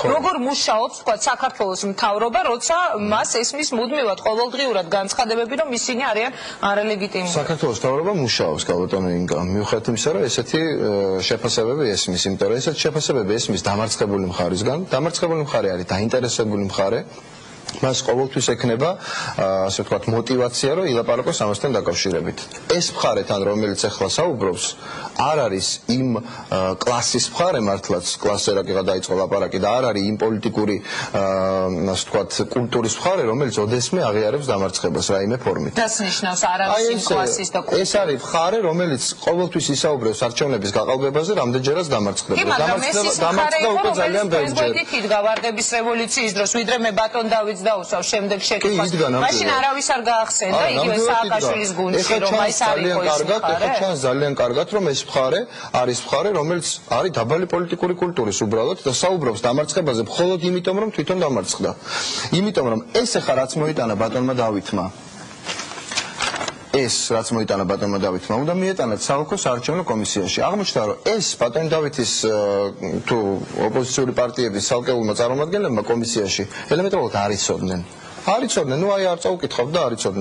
როგორ მუშაობს თქვა საქართველოს მთავრობა, როცა მას ესმის მუდმივად ყოველდღიურად განცხადებები, რომ ისინი არიან არალეგიტიმური. საქართველოს მთავრობა მუშაობს, გალბატონო ინგა, მიუხედავად იმისა, რომ ესეთი შეფასებები ესმის, იმიტომ რომ ესეთი შეფასებები ესმის დამარცხებული მხარისგან, დამარცხებული მხარე არის დაინტერესებული მხარე. მას ყოველთვის ექნება, ასე ვთქვათ, мотиваცია, რომ ილაპარაკოს ამასთან დაკავშირებით. ეს მხარე თან, რომელიც ახლა საუბრობს, არ არის იმ კლასის მხარე მართლაც, კლასერაკიღა დაიწყო ლაპარაკი და არ არის იმ პოლიტიკური, ასე ვთქვათ, კულტურის მხარე, რომელიც ოდესმე აღიარებს დამარცხებას რაიმე ფორმით. დასნიშნავს არ არის იმ კლასის და კულტურის. ეს არის მხარე, რომელიც ყოველთვის ისაუბრებს არჩევნების გაყალბებაზე, რამდენჯერაც დამარცხდება. დამარცხდა უკვე ძალიან ბევრჯერ. იდგა ვარდების რევოლუციის დროს, ვიდრე მე ბატონ დავითს დაუსვავ შემდეგ შეკითხვას. მაშინ არავის არ გაახსენდა იგივე სააკაშვილის გუნდში, რომ ეს არ იყო ეს მხარე. ეხლა ჩანს ძალიან კარგად, რომ ეს მხარე არის მხარე, რომელიც არის დაბალი პოლიტიკური კულტურის უბრალოდ და საუბრობს დამარცხებაზე მხოლოდ იმიტომ, რომ თვითონ დამარცხდა. იმიტომ, რომ ეს ახლა რაც მოიტანა ბატონმა დავითმა, უნდა მიეტანათ საოლქო საარჩევნო კომისიაში. აღმოჩნდა, რომ ეს ბატონ დავითის თუ ოპოზიციური პარტიების ცალკეულმა წარმომადგენლებმა კომისიაში ელემენტარულად არ იცოდნენ. ნუ აი არ წაუკითხავთ და არ იცოდნენ.